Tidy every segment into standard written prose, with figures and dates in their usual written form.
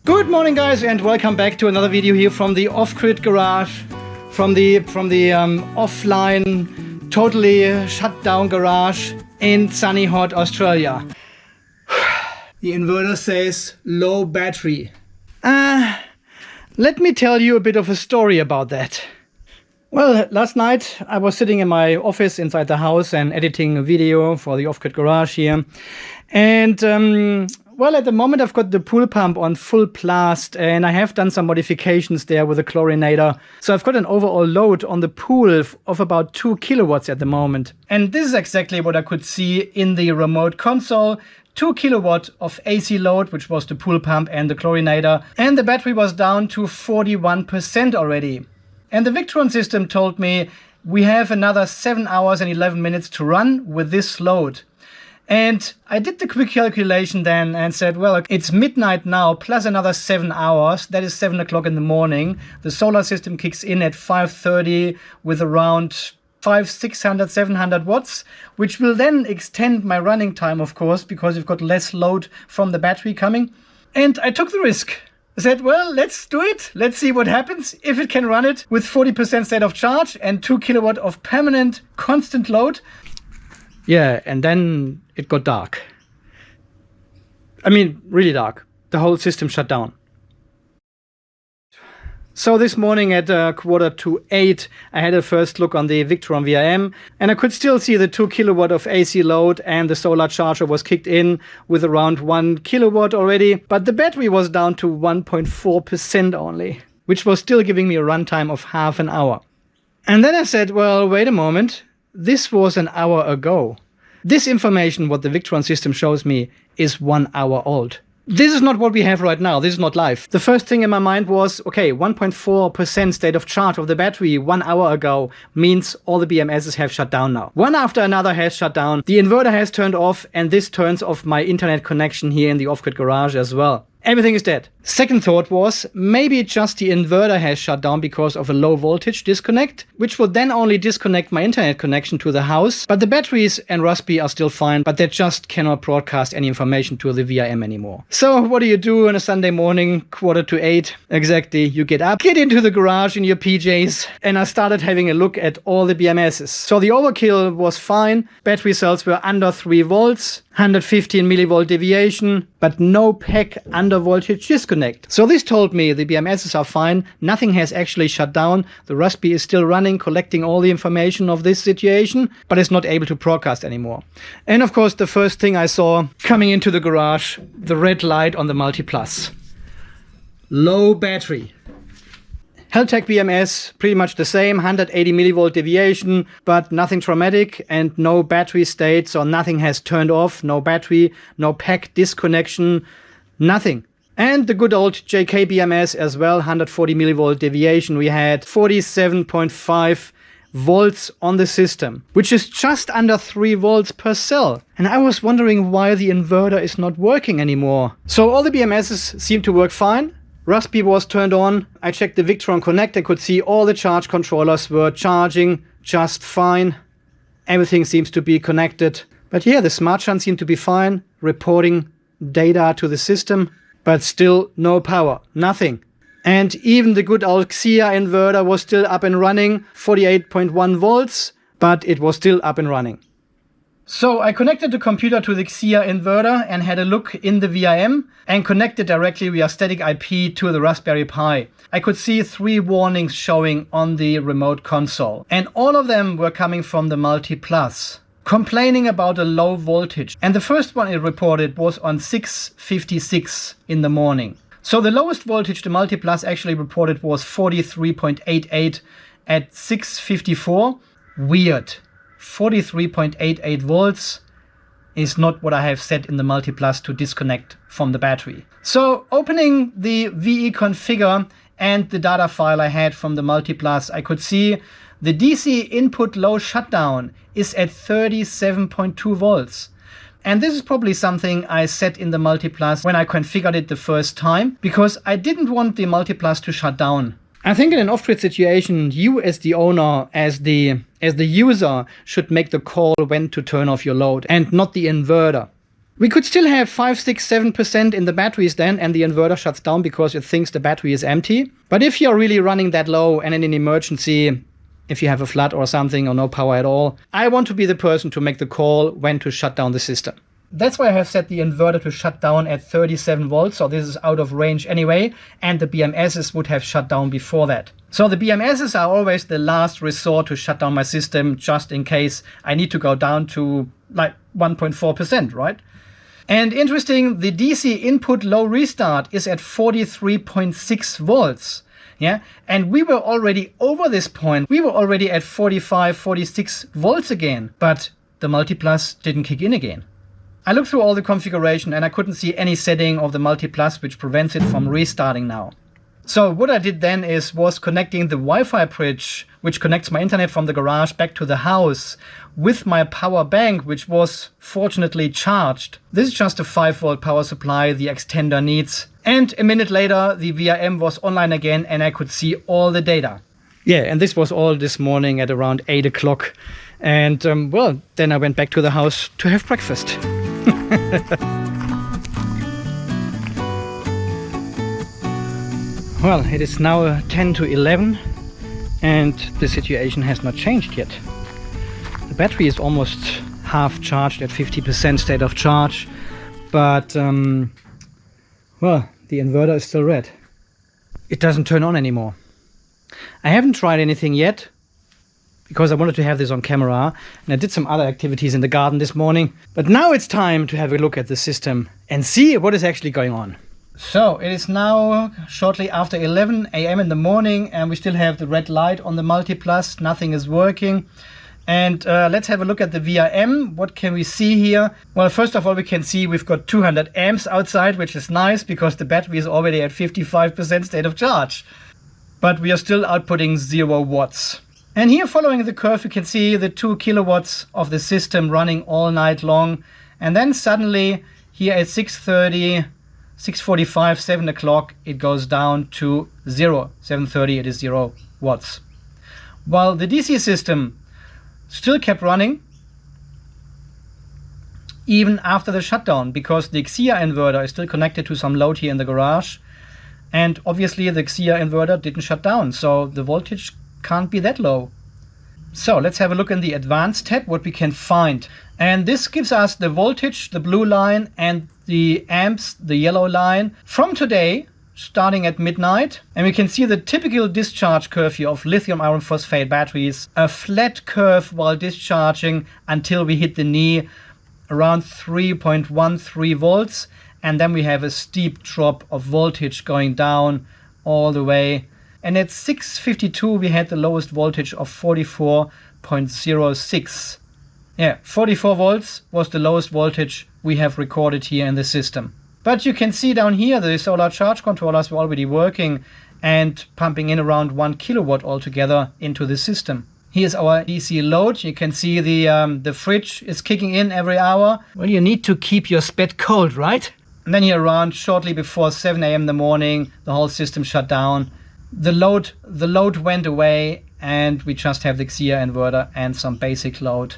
Good morning, guys, and welcome back to another video here from the off-grid garage, from the offline, totally shut down garage in sunny, hot Australia. The inverter says low battery. Let me tell you a bit of a story about that. Well, last night I was sitting in my office inside the house and editing a video for the off-grid garage here, and well, at the moment I've got the pool pump on full blast and I have done some modifications there with a chlorinator. So I've got an overall load on the pool of about 2 kilowatts at the moment. And this is exactly what I could see in the remote console. 2 kilowatt of AC load, which was the pool pump and the chlorinator. And the battery was down to 41% already. And the Victron system told me we have another 7 hours and 11 minutes to run with this load. And I did the quick calculation then and said, well, it's midnight now plus another 7 hours. That is 7 o'clock in the morning. The solar system kicks in at 5:30 with around 600, 700 watts, which will then extend my running time, of course, because you've got less load from the battery coming. And I took the risk. I said, well, let's do it. Let's see what happens if it can run it with 40% state of charge and 2 kilowatt of permanent constant load. Yeah, and then it got dark. I mean, really dark. The whole system shut down. So this morning at 7:45, I had a first look on the Victron VRM, and I could still see the 2 kilowatt of AC load, and the solar charger was kicked in with around 1 kilowatt already, but the battery was down to 1.4% only, which was still giving me a runtime of half an hour. And then I said, well, wait a moment. This was an hour ago. This information, what the Victron system shows me, is 1 hour old. This is not what we have right now. This is not live. The first thing in my mind was, okay, 1.4% state of charge of the battery 1 hour ago means all the BMSs have shut down now. One after another has shut down. The inverter has turned off, and this turns off my internet connection here in the off-grid garage as well. Everything is dead. Second thought was, maybe just the inverter has shut down because of a low voltage disconnect, which would then only disconnect my internet connection to the house. But the batteries and Raspberry are still fine, but they just cannot broadcast any information to the VRM anymore. So what do you do on a Sunday morning, 7:45? Exactly, you get up, get into the garage in your PJs, and I started having a look at all the BMSs. So the overkill was fine. Battery cells were under 3 volts. 115 millivolt deviation, but no pack under voltage disconnect. So this told me the BMSs are fine, nothing has actually shut down, the Raspberry is still running, collecting all the information of this situation, but it's not able to broadcast anymore. And of course the first thing I saw coming into the garage, the red light on the Multiplus. Low battery. Heltec BMS, pretty much the same, 180 millivolt deviation, but nothing traumatic and no battery state, so nothing has turned off, no battery, no pack disconnection, nothing. And the good old JK BMS as well, 140 millivolt deviation. We had 47.5 volts on the system, which is just under 3 volts per cell. And I was wondering why the inverter is not working anymore. So all the BMSs seem to work fine. Raspberry was turned on. I checked the Victron Connect. I could see all the charge controllers were charging just fine. Everything seems to be connected. But yeah, the smart shunt seemed to be fine, reporting data to the system, but still no power, nothing. And even the good old Xia inverter was still up and running, 48.1 volts, but it was still up and running. So I connected the computer to the Xia inverter and had a look in the VRM and connected directly via static IP to the Raspberry Pi. I could see 3 warnings showing on the remote console, and all of them were coming from the Multiplus, complaining about a low voltage. And the first one it reported was on 6:56 in the morning. So the lowest voltage the Multiplus actually reported was 43.88 at 6:54. Weird. 43.88 volts is not what I have set in the Multiplus to disconnect from the battery. So opening the VE configure and the data file I had from the Multiplus, I could see the DC input low shutdown is at 37.2 volts. And this is probably something I set in the Multiplus when I configured it the first time, because I didn't want the Multiplus to shut down. I think in an off-grid situation, you as the owner, as the user, should make the call when to turn off your load and not the inverter. We could still have 5, 6, 7% in the batteries then, and the inverter shuts down because it thinks the battery is empty. But if you're really running that low and in an emergency, if you have a flood or something or no power at all, I want to be the person to make the call when to shut down the system. That's why I have set the inverter to shut down at 37 volts, so this is out of range anyway, and the BMSs would have shut down before that. So the BMSs are always the last resort to shut down my system, just in case I need to go down to like 1.4%, right? And interesting, the DC input low restart is at 43.6 volts. Yeah, and we were already over this point. We were already at 45, 46 volts again, but the Multiplus didn't kick in again. I looked through all the configuration and I couldn't see any setting of the Multiplus which prevents it from restarting now. So what I did then was connecting the Wi-Fi bridge, which connects my internet from the garage back to the house, with my power bank, which was fortunately charged. This is just a 5-volt power supply the extender needs. And a minute later, the VRM was online again and I could see all the data. Yeah, and this was all this morning at around 8 o'clock. And well, then I went back to the house to have breakfast. Well, it is now 10 to 11 and the situation has not changed yet. The battery is almost half charged at 50% state of charge, but well, the inverter is still red. It doesn't turn on anymore. I haven't tried anything yet because I wanted to have this on camera, and I did some other activities in the garden this morning. But now it's time to have a look at the system and see what is actually going on. So it is now shortly after 11 AM in the morning and we still have the red light on the Multiplus. Nothing is working. And let's have a look at the VRM. What can we see here? Well, first of all, we can see we've got 200 amps outside, which is nice because the battery is already at 55% state of charge. But we are still outputting 0 watts. And here, following the curve, you can see the 2 kilowatts of the system running all night long. And then suddenly, here at 6:30, 6:45, 7 o'clock, it goes down to 0. 7:30, it is 0 watts. While the DC system still kept running, even after the shutdown, because the Xia inverter is still connected to some load here in the garage. And obviously the Xia inverter didn't shut down, so the voltage can't be that low. So let's have a look in the advanced tab what we can find. And this gives us the voltage, the blue line, and the amps, the yellow line, from today, starting at midnight. And we can see the typical discharge curve here of lithium iron phosphate batteries. A flat curve while discharging until we hit the knee, around 3.13 volts. And then we have a steep drop of voltage going down all the way. And at 6:52 we had the lowest voltage of 44.06. Yeah, 44 volts was the lowest voltage we have recorded here in the system. But you can see down here the solar charge controllers were already working and pumping in around 1 kilowatt altogether into the system. Here's our DC load. You can see the fridge is kicking in every hour. Well, you need to keep your sped cold, right? And then here around shortly before 7 AM in the morning, the whole system shut down. The load went away and we just have the Xia inverter and some basic load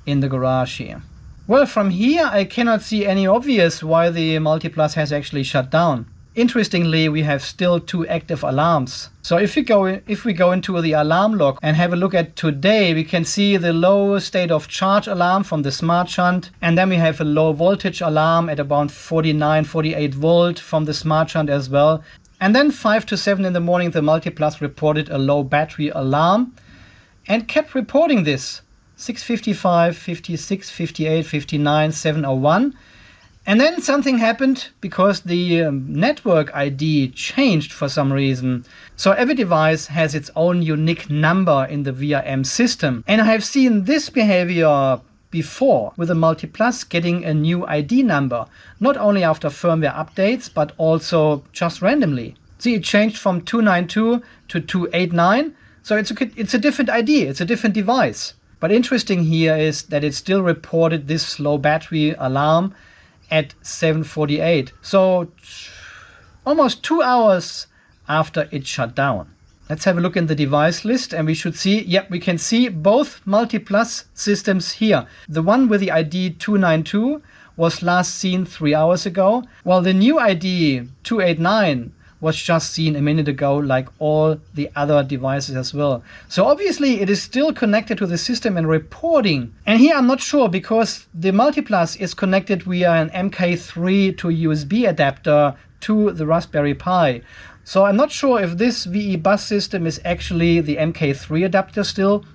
in the garage here. Well, from here I cannot see any obvious why the Multiplus has actually shut down. Interestingly, we have still 2 active alarms. So if we go into the alarm log and have a look at today, we can see the low state of charge alarm from the smart shunt, and then we have a low voltage alarm at about 49, 48 volt from the smart shunt as well. And then 5 to 7 in the morning, the Multiplus reported a low battery alarm and kept reporting this. 6:55, 56, 58, 59, 7:01. And then something happened because the network ID changed for some reason. So every device has its own unique number in the VRM system. And I have seen this behavior before with the Multiplus getting a new ID number, not only after firmware updates, but also just randomly. See, it changed from 292 to 289. So it's a different ID, it's a different device. But interesting here is that it still reported this low battery alarm at 7:48. So almost 2 hours after it shut down. Let's have a look in the device list and we should see, we can see both Multiplus systems here. The one with the ID 292 was last seen 3 hours ago, while the new ID 289 was just seen a minute ago, like all the other devices as well. So obviously it is still connected to the system and reporting. And here I'm not sure, because the Multiplus is connected via an MK3 to USB adapter to the Raspberry Pi. So I'm not sure if this VE bus system is actually the MK3 adapter still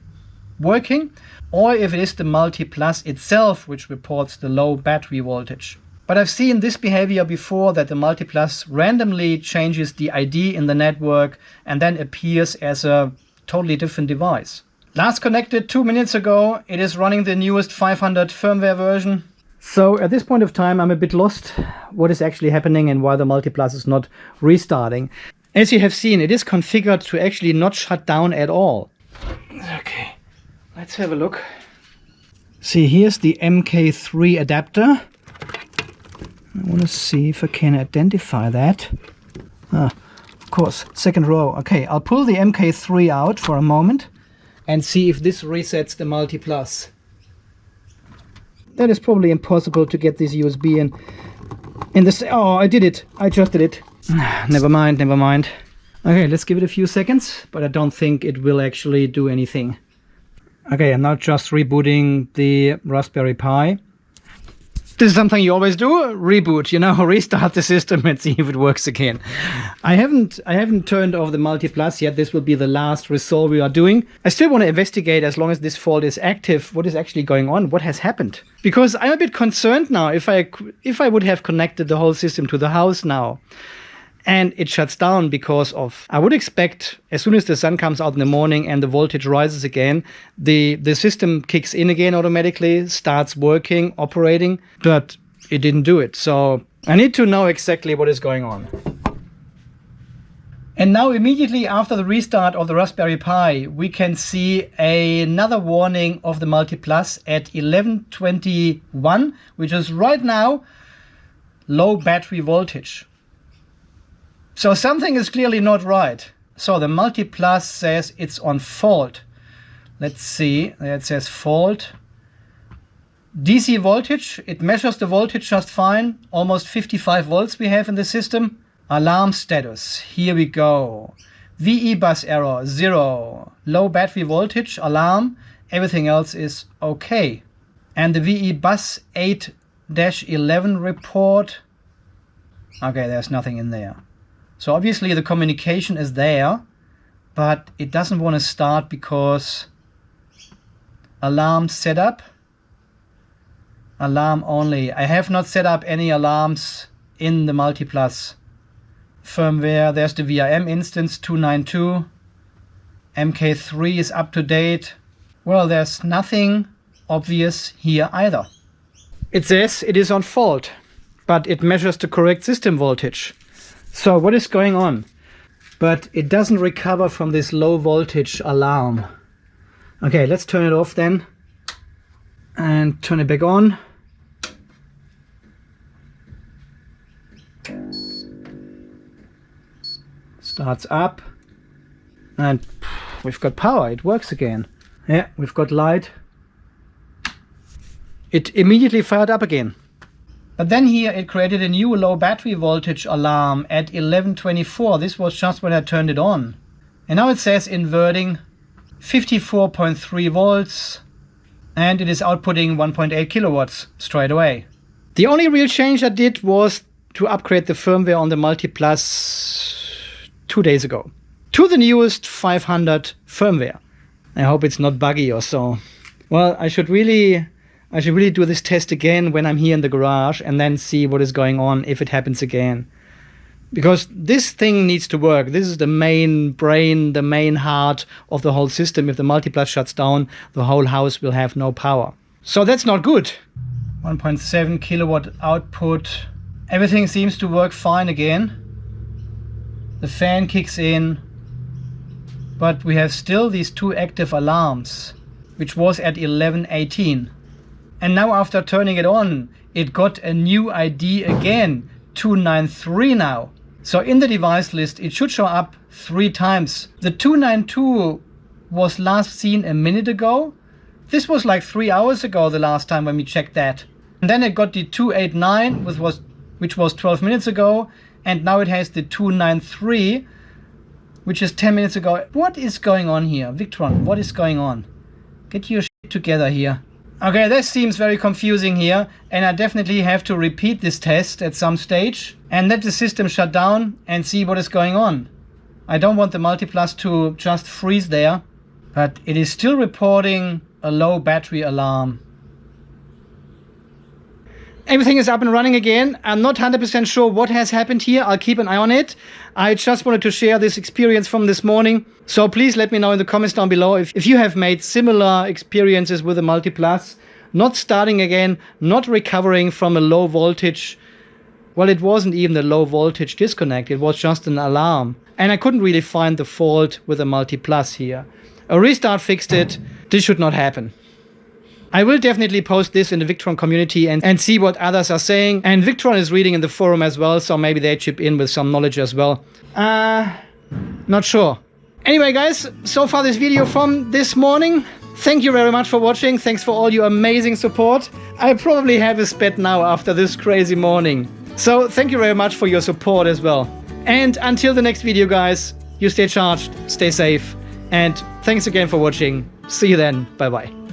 working, or if it is the Multiplus itself which reports the low battery voltage. But I've seen this behavior before, that the Multiplus randomly changes the ID in the network and then appears as a totally different device. Last connected 2 minutes ago. It is running the newest 500 firmware version. So at this point of time, I'm a bit lost what is actually happening and why the Multiplus is not restarting. As you have seen, it is configured to actually not shut down at all. Okay, let's have a look. See, here's the MK3 adapter. I want to see if I can identify that. Of course, second row. Okay, I'll pull the MK3 out for a moment and see if this resets the Multiplus. That is probably impossible to get this USB in this. Oh, I did it. I just did it. Never mind, never mind. Okay, let's give it a few seconds, but I don't think it will actually do anything. Okay, I'm now just rebooting the Raspberry Pi. This is something you always do, reboot, you know, restart the system and see if it works again. I haven't turned off the Multiplus yet. This will be the last result we are doing. I still want to investigate, as long as this fault is active, what is actually going on, what has happened. Because I'm a bit concerned now, if I would have connected the whole system to the house now, and it shuts down because of, I would expect as soon as the sun comes out in the morning and the voltage rises again, the system kicks in again automatically, starts working, operating, but it didn't do it. So I need to know exactly what is going on. And now immediately after the restart of the Raspberry Pi, we can see another warning of the Multiplus at 11:21, which is right now low battery voltage. So something is clearly not right. So the Multiplus says it's on fault. Let's see, it says fault. DC voltage, it measures the voltage just fine. Almost 55 volts we have in the system. Alarm status, here we go. VE bus error, 0. Low battery voltage, alarm. Everything else is okay. And the VE bus 8-11 report. Okay, there's nothing in there. So obviously the communication is there, but it doesn't want to start because alarm setup, alarm only. I have not set up any alarms in the Multiplus firmware. There's the VRM instance 292. MK3 is up to date. Well, there's nothing obvious here either. It says it is on fault, but it measures the correct system voltage. So what is going on? But it doesn't recover from this low voltage alarm. Okay, let's turn it off then and turn it back on. Starts up and we've got power. It works again. Yeah, we've got light. It immediately fired up again. But then here it created a new low battery voltage alarm at 11:24. This was just when I turned it on. And now it says inverting 54.3 volts and it is outputting 1.8 kilowatts straight away. The only real change I did was to upgrade the firmware on the Multiplus 2 days ago to the newest 500 firmware. I hope it's not buggy or so. Well, I should really do this test again when I'm here in the garage and then see what is going on if it happens again. Because this thing needs to work. This is the main brain, the main heart of the whole system. If the Multiplus shuts down, the whole house will have no power. So that's not good. 1.7 kilowatt output. Everything seems to work fine again. The fan kicks in. But we have still these two active alarms, which was at 11:18. And now after turning it on, it got a new ID again, 293 now. So in the device list, it should show up 3 times. The 292 was last seen a minute ago. This was like 3 hours ago the last time when we checked that. And then it got the 289, which was 12 minutes ago, and now it has the 293, which is 10 minutes ago. What is going on here? Victron, what is going on? Get your shit together here. Okay, this seems very confusing here, and I definitely have to repeat this test at some stage and let the system shut down and see what is going on. I don't want the Multiplus to just freeze there, but it is still reporting a low battery alarm. Everything is up and running again. I'm not 100% sure what has happened here. I'll keep an eye on it. I just wanted to share this experience from this morning. So please let me know in the comments down below if you have made similar experiences with the Multiplus. Not starting again, not recovering from a low voltage. Well, it wasn't even a low voltage disconnect. It was just an alarm. And I couldn't really find the fault with the Multiplus here. A restart fixed it. This should not happen. I will definitely post this in the Victron community and see what others are saying. And Victron is reading in the forum as well, so maybe they chip in with some knowledge as well. Not sure. Anyway, guys, so far this video from this morning. Thank you very much for watching. Thanks for all your amazing support. I probably have a sped now after this crazy morning. So thank you very much for your support as well. And until the next video, guys, you stay charged, stay safe, and thanks again for watching. See you then. Bye-bye.